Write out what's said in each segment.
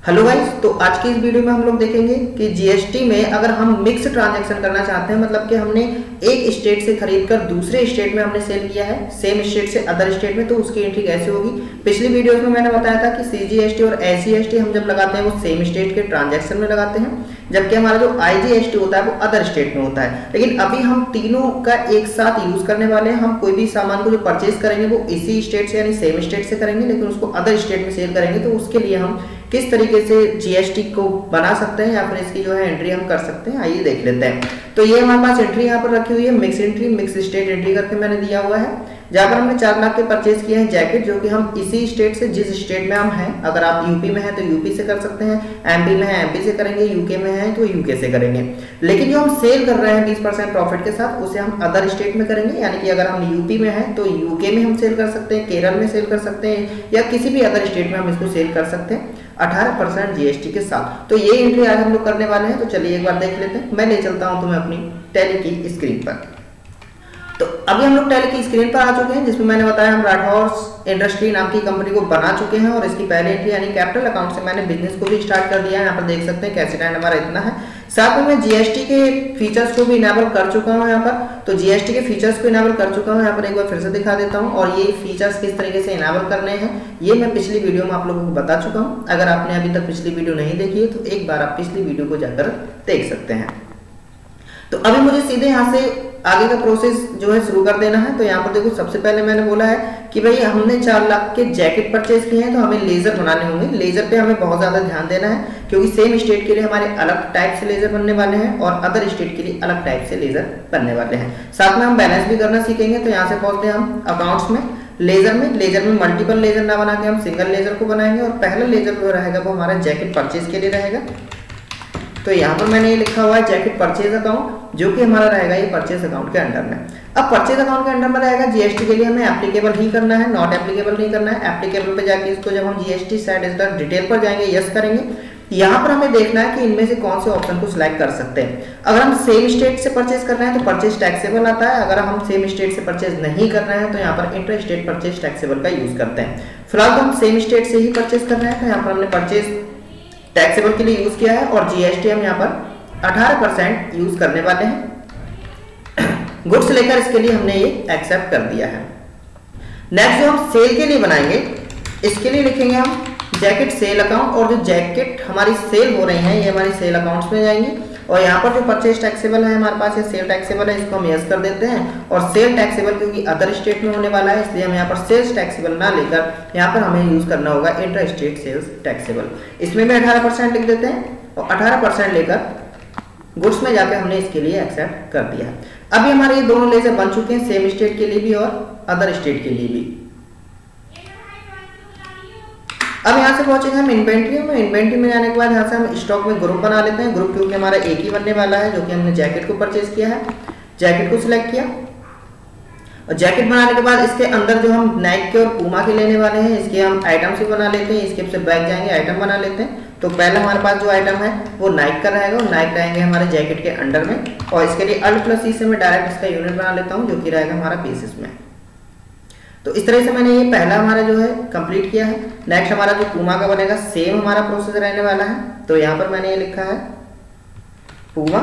Hello guys, तो आज की इस वीडियो में हम लोग देखेंगे कि जीएसटी में अगर हम मिक्स ट्रांजैक्शन करना चाहते हैं, मतलब कि हमने एक स्टेट से खरीदकर दूसरे स्टेट में हमने सेल किया है, सेम स्टेट से अदर स्टेट में, तो उसकी एंट्री कैसे होगी। पिछली वीडियोस में मैंने बताया था कि सीजीएसटी और एसजीएसटी हम जब लगाते हैं वो सेम स्टेट के ट्रांजैक्शन में लगाते हैं, जबकि हमारा जो आईजीएसटी होता है वो अदर स्टेट में होता है। लेकिन अभी हम तीनों का एक साथ यूज करने वाले हैं। हम कोई भी सामान को जो परचेज करेंगे वो इसी स्टेट से यानी सेम स्टेट से करेंगे, लेकिन उसको अदर स्टेट में सेल करेंगे। तो उसके लिए हम किस तरीके से जीएसटी को बना सकते हैं या फिर इसकी जो है एंट्री हम कर सकते हैं, आइए देख लेते हैं। तो ये हमारे पास एंट्री यहाँ पर रखी हुई है, mix entry, mix state entry करके मैंने दिया हुआ है, जहाँ पर हमने 4 लाख के परचेज किए हैं जैकेट, जो कि हम इसी स्टेट से, जिस स्टेट में हम हैं, अगर आप यूपी में हैं तो यूपी से कर सकते हैं, एमपी में है एमपी से करेंगे, यूके में है तो यूके से करेंगे। लेकिन जो हम सेल कर रहे हैं 20% प्रॉफिट के साथ, उसे हम अदर स्टेट में करेंगे। यानी कि अगर हम यूपी में हैं तो यूके में हम सेल कर सकते हैं, केरल में सेल कर सकते हैं, या किसी भी अदर स्टेट में हम इसको सेल कर सकते हैं 18% जीएसटी के साथ। तो ये एंट्री आज हम लोग करने वाले हैं। तो चलिए एक बार देख लेते हैं। मैं ले चलता हूं तुम्हें अपनी टैली की स्क्रीन पर। तो अभी हम लोग टैली की स्क्रीन पर आ चुके हैं, जिसमें मैंने बताया हम राठौर इंडस्ट्री नाम की कंपनी को बना चुके हैं, और इसकी पहली एंट्री यानी कैपिटल अकाउंट से मैंने बिजनेस को भी स्टार्ट कर दिया है। यहाँ पर देख सकते हैं कैसे टाइम हमारा इतना है। साथ में मैं जीएसटी के फीचर्स को भी इनेबल कर चुका हूँ यहाँ पर। तो जीएसटी के फीचर्स को इनेबल कर चुका हूँ यहाँ पर, एक बार फिर से दिखा देता हूँ। और ये फीचर्स किस तरीके से इनेबल करने हैं ये मैं पिछली वीडियो में आप लोगों को बता चुका हूँ। अगर आपने अभी तक पिछली वीडियो नहीं देखी है तो एक बार आप पिछली वीडियो को जाकर देख सकते हैं। तो अभी मुझे सीधे यहाँ से आगे का प्रोसेस जो है शुरू कर देना है। तो यहाँ पर देखो, सबसे पहले मैंने बोला है कि भाई हमने 4 लाख के जैकेट परचेज किए हैं, तो हमें लेजर बनाने होंगे। लेजर पे हमें बहुत ज्यादा ध्यान देना है, क्योंकि सेम स्टेट के लिए हमारे अलग टाइप से लेजर बनने वाले हैं और अदर स्टेट के लिए अलग टाइप से लेजर बनने वाले हैं। साथ में हम बैलेंस भी करना सीखेंगे। तो यहाँ से पहुंचते हैं हम अकाउंट्स में, लेजर में मल्टीपल लेजर ना बना के हम सिंगल लेजर को बनाएंगे। और पहला लेजर जो रहेगा वो हमारा जैकेट परचेज के लिए रहेगा। तो यहाँ पर मैंने ये लिखा हुआ है जैकेट परचेज अकाउंट, जो कि हमारा रहेगा ये परचेज अकाउंट के अंडर में। अब परचेज अकाउंट के अंडर में रहेगा, जीएसटी के लिए हमें एप्लीकेबल ही करना है, नॉट एप्लीकेबल नहीं करना है। एप्लीकेबल पे जाके इसको जब हम जीएसटी साइड डिटेल पर जाएंगे, यस करेंगे, यहाँ पर हमें देखना है कि इनमें से कौन से ऑप्शन को सिलेक्ट कर सकते हैं। अगर हम सेम स्टेट से परचेज कर रहे हैं तो परचेज टैक्सेबल आता है। अगर हम सेम स्टेट से परचेज नहीं कर रहे हैं तो यहाँ पर इंटर स्टेट परचेज टैक्सेबल का यूज करते हैं। फिलहाल तो हम सेम स्टेट से ही परचेज कर रहे हैं, तो यहाँ पर हमने परचेज टैक्सेबल के लिए यूज किया है, और जीएसटी हम यहाँ पर 18% यूज करने वाले हैं। गुड्स लेकर इसके लिए हमने ये एक्सेप्ट कर दिया है। नेक्स्ट जो हम सेल के लिए बनाएंगे, इसके लिए लिखेंगे हम जैकेट सेल अकाउंट, और जो जैकेट हमारी सेल हो रही हैं ये हमारी सेल अकाउंट्स में जाएंगी। और यहाँ पर जो परचेज टैक्सेबल है हमारे पास, ये सेल टैक्सेबल है, इसको हम यस कर देते हैं। और सेल टैक्सेबल क्योंकि अदर स्टेट में होने वाला है, इसलिए हम यहाँ पर सेल्स टैक्सेबल ना लेकर यहाँ पर हमें यूज करना होगा इंटर स्टेट सेल्स टैक्सेबल। इसमें भी 18% लिख देते हैं, और 18% लेकर गुड्स में जाकर हमने इसके लिए एक्सेप्ट कर दिया है। अभी हमारे ये दोनों लेजर बन चुके हैं, सेम स्टेट के लिए भी और अदर स्टेट के लिए भी। अब यहाँ से पहुंचेंगे हम इन्वेंट्री में। इन्वेंट्री में जाने के बाद यहाँ से हम स्टॉक में ग्रुप बना लेते हैं। ग्रुप क्योंकि हमारा एक ही बनने वाला है, जो कि हमने जैकेट को परचेज किया है, जैकेट को सिलेक्ट किया। और जैकेट बनाने के बाद इसके अंदर जो हम नाइक के और पूमा के लेने वाले हैं, इसके हम आइटम से बना लेते हैं। इसके बैक जाएंगे, आइटम बना लेते हैं। तो पहले हमारे पास जो आइटम है वो नाइक का रहेगा, और नाइक रहेंगे हमारे जैकेट के अंडर में। और इसके लिए Alt+C से मैं डायरेक्ट इसका यूनिट बना लेता हूँ, जो कि रहेगा हमारा पीसेस में। तो इस तरह से मैंने ये पहला हमारा जो है कंप्लीट किया है। नेक्स्ट हमारा जो पूमा का बनेगा, सेम हमारा प्रोसेस रहने वाला है। तो यहाँ पर मैंने ये लिखा है पूमा,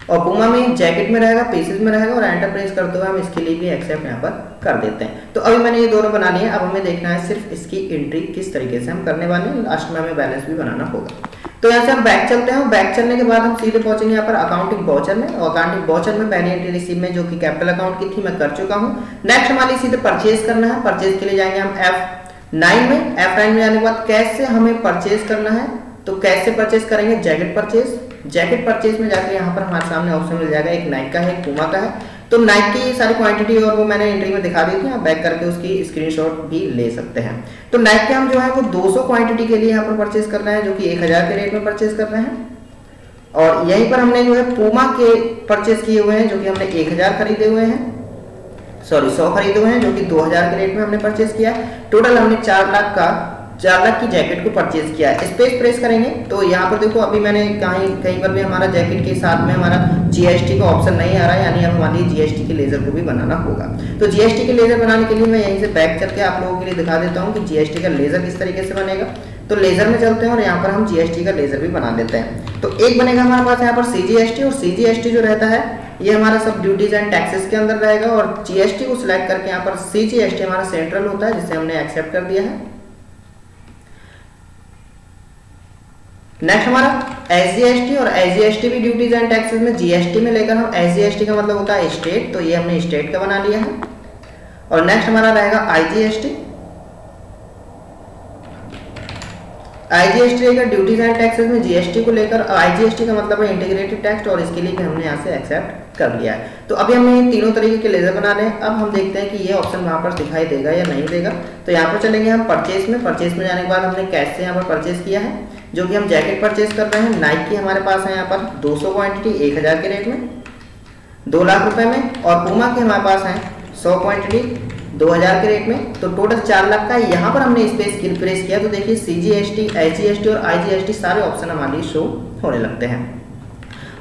और पूमा में जैकेट में रहेगा, पीसेस में रहेगा, और एंटर प्रेस करते हुए हम इसके लिए भी एक्सेप्ट यहाँ पर कर देते हैं। तो अभी मैंने ये दोनों बना लिए। अब हमें देखना है सिर्फ इसकी एंट्री किस तरीके से हम करने वाले हैं। लास्ट में हमें बैलेंस भी बनाना होगा। तो यहाँ से हम बैक चलते हैं। बैक चलने के बाद हम सीधे पहुंचेंगे यहाँ पर अकाउंटिंग वाउचर में। और अकाउंटिंग वाउचर में पहली एंट्री रिसीव में, जो कि कैपिटल अकाउंट की थी, मैं कर चुका हूँ। नेक्स्ट हमारी सीधे परचेज करना है। परचेज के लिए जाएंगे हम F9 में। F9 में जाने के बाद कैसे हमें परचेज करना है, तो कैसे परचेज करेंगे, जैकेट परचेज। जैकेट परचेज में जाकर यहाँ पर हमारे सामने ऑप्शन मिल जाएगा, एक नाइक का है, एक पूमा का है। तो नाइक की सारी क्वांटिटी और वो मैंने एंट्री में दिखा दी थी, आप बैक करके उसकी स्क्रीनशॉट भी ले सकते हैं। तो नाइक के हम जो है वो 200 क्वांटिटी के लिए यहाँ पर परचेज कर रहे हैं, जो कि 1000 के रेट में परचेज कर रहे हैं। और यहीं पर हमने जो है पूमा के परचेज किए हुए हैं, जो कि हमने 1000 खरीदे हुए हैं, 100 खरीदे हुए हैं, जो कि 2000 के रेट में हमने परचेज किया। टोटल हमने 4 लाख की जैकेट को परचेज किया है। स्पेस प्रेस करेंगे तो यहाँ पर देखो, अभी मैंने कहीं पर भी हमारा जैकेट के साथ में हमारा जीएसटी का ऑप्शन नहीं आ रहा है, यानी अब हमारी जीएसटी के लेजर को भी बनाना होगा। तो जीएसटी के लेजर बनाने के लिए मैं यहीं से बैक करके आप लोगों के लिए दिखा देता हूँ कि जीएसटी का लेजर किस तरीके से बनेगा। तो लेजर में चलते हैं और यहाँ पर हम जीएसटी का लेजर भी बना लेते हैं। तो एक बनेगा हमारे पास यहाँ पर सीजीएसटी, और सीजीएसटी जो रहता है ये हमारा सब ड्यूटीज एंड टैक्सेस के अंदर रहेगा, और जीएसटी को सिलेक्ट करके यहाँ पर सीजीएसटी हमारा सेंट्रल होता है जिसे हमने एक्सेप्ट कर दिया है। नेक्स्ट हमारा एसजीएसटी, और एसजीएसटी भी ड्यूटीज एंड टैक्सेस में जीएसटी में लेकर हम एसजीएसटी का मतलब होता है स्टेट, तो ये हमने स्टेट का बना लिया है। और नेक्स्ट हमारा रहेगा आईजीएसटी। आईजीएसटी रहेगा ड्यूटीज एंड टैक्सेस में जीएसटी को लेकर, आईजीएसटी का मतलब है इंटीग्रेटेड टैक्स, और इसके लिए भी हमने यहाँ से एक्सेप्ट कर लिया है। तो अभी हमने तीनों तरीके के लेजर बना लें। अब हम देखते हैं कि ये ऑप्शन वहाँ पर दिखाई देगा या नहीं देगा। तो यहाँ पर चलेंगे हम परचेज में। परचेज में जाने के बाद हमने कैश से यहाँ पर परचेज किया है, जो कि हम जैकेट परचेज कर रहे हैं। नाइक की हमारे पास है यहाँ पर 200 क्वांटिटी 1000 के रेट में 2 लाख रुपए में, और पूमा के हमारे पास है 100 क्वांटिटी 2000 के रेट में, तो टोटल 4 लाख का। यहाँ पर हमने स्पेस प्रेस किया तो देखिए सीजीएसटी, एसजीएसटी और आईजीएसटी सारे ऑप्शन हमारे शो होने लगते हैं।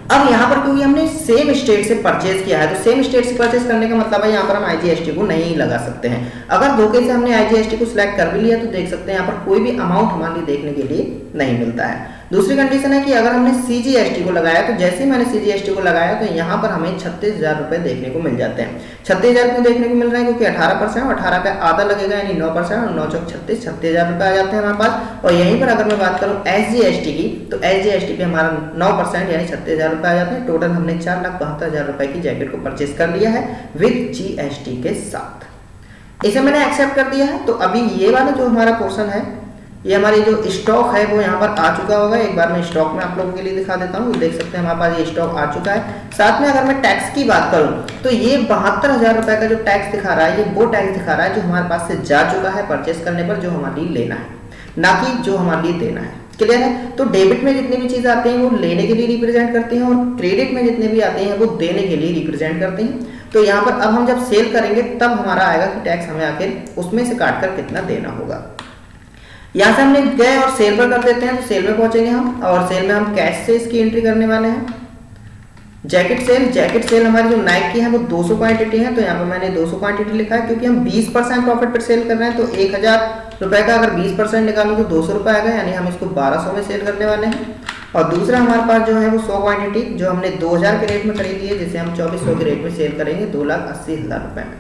अब यहाँ पर क्योंकि हमने सेम स्टेट से परचेज किया है, तो सेम स्टेट से परचेज करने का मतलब है यहाँ पर हम आईजीएसटी को नहीं लगा सकते हैं। अगर धोखे से हमने आईजीएसटी को सिलेक्ट कर भी लिया तो देख सकते हैं यहाँ पर कोई भी अमाउंट हमारे लिए देखने के लिए नहीं मिलता है। दूसरी कंडीशन है कि अगर हमने सीजीएसटी को लगाया तो जैसे ही मैंने सीजीएसटी को लगाया तो यहाँ पर हमें 36,000 रुपए देखने को मिल जाते हैं। 36,000 क्यों देखने को मिल रहे हैं? क्योंकि 18% और 18 का आधा लगेगा यानी 9%, और 9 चौक 36, 36,000 रुपए आ जाते हैं हमारे पास। और यहीं पर अगर मैं बात करूँ एसजीएसटी की, तो एसजीएसटी पे हमारा 9% यानी 36,000 रुपए आ जाते हैं। टोटल हमने 4,72,000 रुपए की जैकेट को परचेज कर लिया है विद जीएसटी के साथ। इसे मैंने एक्सेप्ट कर दिया है। तो अभी ये वाला जो हमारा पोर्शन है, ये हमारी जो स्टॉक है वो यहाँ पर आ चुका होगा। एक बार मैं स्टॉक में आप लोगों के लिए दिखा देता हूँ। देख सकते हैं हमारे पास ये स्टॉक आ चुका है। साथ में अगर मैं टैक्स की बात करूँ तो ये 72,000 रुपए का जो टैक्स दिखा रहा है, ये वो टैक्स दिखा रहा है जो हमारे पास से जा चुका है परचेस करने पर, जो हमारे लिए लेना है, ना कि जो हमारे लिए देना है। क्लियर है? तो डेबिट में जितनी भी चीजें आती हैं वो लेने के लिए रिप्रेजेंट करती हैं, और क्रेडिट में जितने भी आते हैं वो देने के लिए रिप्रेजेंट करते हैं। तो यहाँ पर अब हम जब सेल करेंगे तब हमारा आएगा कि टैक्स हमें आखिर उसमें से काट कर कितना देना होगा। यहाँ से हमने गए और सेल पर कर देते हैं, तो सेल में पहुंचेंगे हम, और सेल में हम कैश से इसकी एंट्री करने वाले हैं। जैकेट सेल हमारी जो नाइक की है वो 200 क्वांटिटी है, तो यहाँ पर मैंने 200 क्वांटिटी लिखा है क्योंकि हम 20% प्रॉफिट पर सेल कर रहे हैं। तो 1000 रुपए का अगर 20% निकालूं तो 200 रुपए आएगा, यानी हम इसको 1200 में सेल करने वाले हैं। और दूसरा हमारे पास जो है वो 100 क्वांटिटी जो हमने 2000 के रेट में खरीदी है, जिसे हम 2400 के रेट में सेल करेंगे 2,80,000 रुपए में।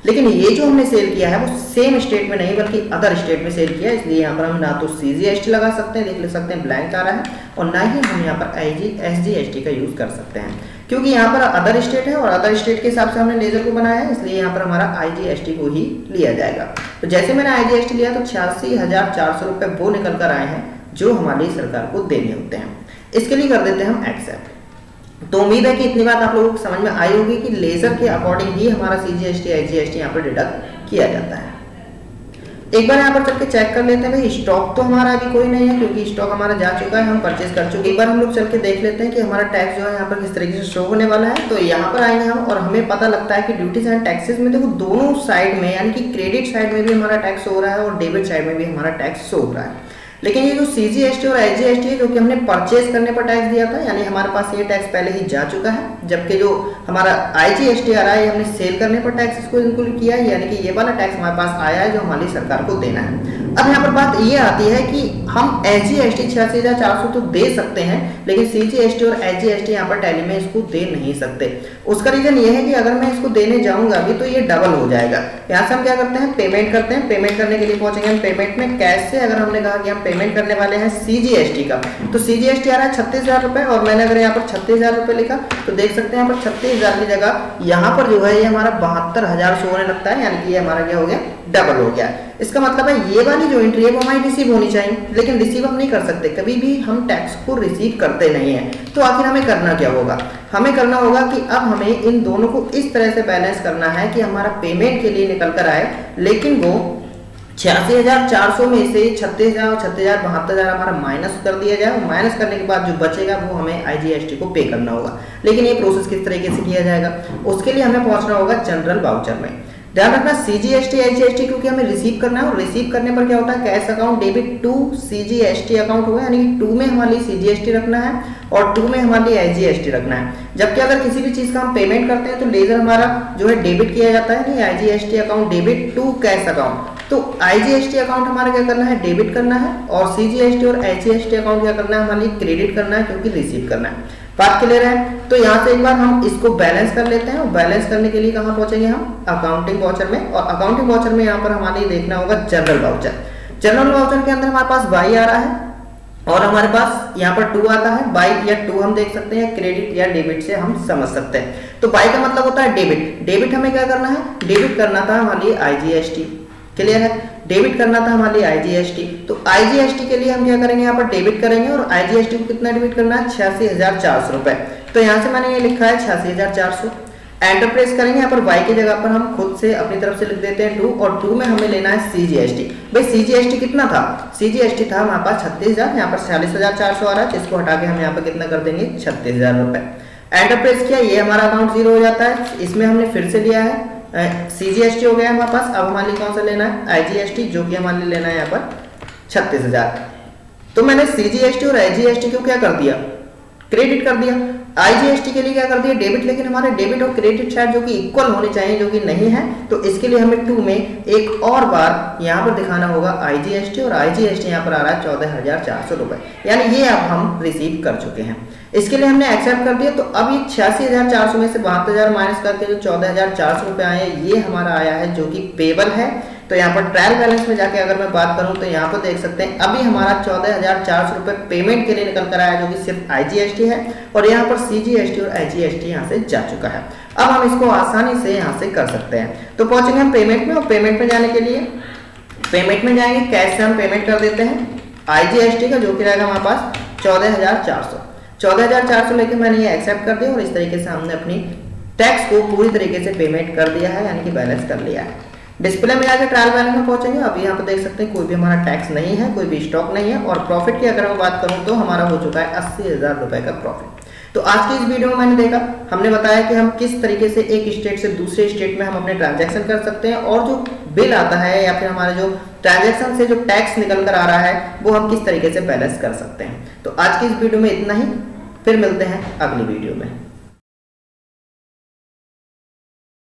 लेकिन ये जो हमने सेल किया है वो सेम स्टेट में नहीं बल्कि अदर स्टेट में सेल किया है, इसलिए यहाँ पर हम ना तो सीजीएसटी लगा सकते हैं, देख सकते हैं ब्लैंक आ रहा है, और ना ही हम यहाँ पर एसजीएसटी का यूज कर सकते हैं, क्योंकि यहाँ पर अदर स्टेट है और अदर स्टेट के हिसाब से हमने लेजर को बनाया है, इसलिए यहाँ पर हमारा आईजीएसटी को ही लिया जाएगा। तो जैसे मैंने आईजीएसटी लिया तो 86,400 रुपए वो निकल कर आए हैं जो हमारी सरकार को देने होते हैं। इसके लिए कर देते हैं हम एक्सेप्ट। तो उम्मीद है कि इतनी बात आप लोगों को समझ में आई होगी कि लेजर के अकॉर्डिंग ही हमारा सीजीएसटी आईजीएसटी यहाँ पर डिडक्ट किया जाता है। एक बार यहाँ पर चल के चेक कर लेते हैं भाई, स्टॉक तो हमारा अभी कोई नहीं है क्योंकि स्टॉक हमारा जा चुका है, हम परचेज कर चुके। एक बार हम लोग चल के देख लेते हैं कि हमारा टैक्स जो है यहाँ पर किस तरीके से शो होने वाला है। तो यहाँ पर आएंगे हम और हमें पता लगता है कि ड्यूटीज एंड टैक्सेस में देखो दोनों साइड में, यानी कि क्रेडिट साइड में भी हमारा टैक्स हो रहा है और डेबिट साइड में भी हमारा टैक्स हो रहा है। लेकिन ये जो सीजीएसटी और एसजीएसटी है जो कि हमने परचेज करने पर टैक्स दिया था, यानी हमारे पास ये टैक्स पहले ही जा चुका है, जबकि जो हमारा आईजीएसटी आ रहा है ये हमने सेल करने पर टैक्स इसको इंक्लूड किया है, यानी कि ये वाला टैक्स हमारे पास आया है जो हमारी सरकार को देना है। अब यहाँ पर बात ये आती है कि हम एसजीएसटी 86,400 तो दे सकते हैं, लेकिन सीजीएसटी और एसजीएसटी यहाँ पर टैली में इसको दे नहीं सकते। उसका रीजन ये है कि अगर मैं इसको देने जाऊंगा अभी तो ये डबल हो जाएगा। यहाँ से हम क्या करते हैं, पेमेंट करते हैं। पेमेंट करने के लिए पहुंचेंगे हम पेमेंट में। कैश से अगर हमने कहा कि हम पेमेंट करने वाले हैं सीजीएसटी का, तो सीजीएसटी आ रहा है 36,000 रुपए, और मैंने अगर यहाँ पर 36,000 रुपए लिखा तो देख सकते हैं यहाँ पर 36,000 की जगह यहाँ पर जो है ये हमारा 72,000 शो होने लगता है, यानी कि ये हमारा क्या हो गया, डबल हो गया। इसका मतलब है ये वाली जो एंट्री है वो हमारी रिसीव होनी चाहिए, लेकिन रिसीव हम नहीं कर सकते, कभी भी हम टैक्स को रिसीव करते नहीं है। तो आखिर हमें करना क्या होगा, हमें करना होगा कि अब हमें इन दोनों को इस तरह से बैलेंस करना है कि हमारा पेमेंट के लिए निकल कर आए, लेकिन वो 86,400 में से 36,000 और 36,000 72,000 हमारा माइनस कर दिया जाए, और माइनस करने के बाद जो बचेगा वो हमें आईजीएसटी को पे करना होगा। लेकिन ये प्रोसेस किस तरीके से किया जाएगा, उसके लिए हमें पहुंचना होगा जनरल वाउचर में। ध्यान रखना सीजीएसटी एचजीएसटी क्योंकि हमें रिसीव करना है, और रिसीव करने पर क्या होता है, cash account debit to CGST account होगा, यानी कि 2 में हमारे सीजीएसटी रखना है और 2 में हमारे एचजीएसटी रखना है। जबकि अगर किसी भी चीज का हम पेमेंट करते हैं तो लेजर हमारा जो है डेबिट किया जाता है, नहीं IGST account debit to cash account, तो IGST अकाउंट हमारा क्या करना है, डेबिट करना है, और CGST और HGST अकाउंट क्या करना है, हमारे लिए क्रेडिट करना है, क्योंकि रिसीव करना है। बात क्लियर है? तो यहाँ से एक बार हम इसको बैलेंस कर लेते हैं, और बैलेंस करने के लिए कहाँ पहुंचेंगे हम, अकाउंटिंग वाउचर में, और अकाउंटिंग वाउचर में यहाँ पर हमारे लिए देखना होगा जनरल वाउचर। जनरल वाउचर के अंदर हमारे पास बाई आ रहा है, और हमारे पास यहाँ पर 2 आता है। बाई या 2 हम देख सकते हैं, क्रेडिट या डेबिट से हम समझ सकते हैं। तो बाई का मतलब होता है डेबिट। डेबिट हमें क्या करना है, डेबिट करना था हमारे लिए IGST। क्लियर है? डेबिट करना था हमारे लिए IGST। तो IGST के लिए हम क्या करेंगे, यहाँ पर डेबिट करेंगे, और IGST को कितना डेबिट करना है, 86,400 रुपए। तो यहाँ से मैंने ये लिखा है 86,400। एंटर प्रेस करेंगे, यहाँ पर y की जगह पर हम खुद से अपनी तरफ से लिख देते हैं 2, और 2 में हमें लेना है CGST। भाई CGST कितना था, CGST था हमारे पास 36,000, यहाँ पर 46,400 आ रहा है, जिसको हटा के हम यहाँ पर कितना कर देंगे, 36,000 रुपए। एंटर प्रेस किया, ये हमारा अकाउंट जीरो हो जाता है। इसमें हमने फिर से लिया है CGST हो गया हमारे पास। अब हमारे लिए कौन सा लेना है, IGST, जो कि हमारे लिए लेना है यहाँ पर 36,000। तो मैंने CGST और IGST को क्या कर दिया, क्रेडिट कर दिया। IGST के लिए क्या कर दिया, डेबिट, लेकिन हमारे डेबिट और क्रेडिट शायद जो कि इक्वल होने चाहिए, जो कि नहीं है। तो इसके लिए हमें 2 में एक और बार यहाँ पर दिखाना होगा IGST, और IGST यहाँ पर आ रहा है 14,400 रुपए, यानी ये अब हम रिसीव कर चुके हैं। इसके लिए हमने एक्सेप्ट कर दिया। तो अब ये 86,400 में से 72,000 माइनस करके जो 14,400 रुपए आए हैं, ये हमारा आया है जो कि पेबल है। तो यहाँ पर ट्रायल बैलेंस में जाके अगर मैं बात करूं तो यहाँ पर देख सकते हैं अभी हमारा 14,400 रुपए पेमेंट के लिए निकल कर आया, जो कि सिर्फ IGST है, और यहाँ पर CGST और IGST यहाँ से जा चुका है। अब हम इसको आसानी से यहाँ से कर सकते हैं। तो पहुंचेंगे हम पेमेंट में, और पेमेंट में जाने के लिए पेमेंट में जाएंगे, कैश से हम पेमेंट कर देते हैं IGST का, जो कि रहेगा हमारे पास 14,400 लेके मैंने ये एक्सेप्ट कर दिया, और इस तरीके से हमने अपनी टैक्स को पूरी तरीके से पेमेंट कर दिया है, यानी कि बैलेंस कर लिया है। डिस्प्ले में जाकर ट्रायल बैलेंस में पहुंचेंगे। अभी यहाँ पर देख सकते हैं कोई भी हमारा टैक्स नहीं है, कोई भी स्टॉक नहीं है, और प्रॉफिट की अगर मैं बात करूं तो हमारा हो चुका है 80,000 रुपए का प्रॉफिट। तो आज की इस वीडियो में मैंने देखा, हमने बताया कि हम किस तरीके से एक स्टेट से दूसरे स्टेट में हम अपने ट्रांजैक्शन कर सकते हैं, और जो बिल आता है या फिर हमारे जो ट्रांजैक्शन से जो टैक्स निकल कर आ रहा है, वो हम किस तरीके से बैलेंस कर सकते हैं। तो आज की इस वीडियो में इतना ही, फिर मिलते हैं अगली वीडियो में।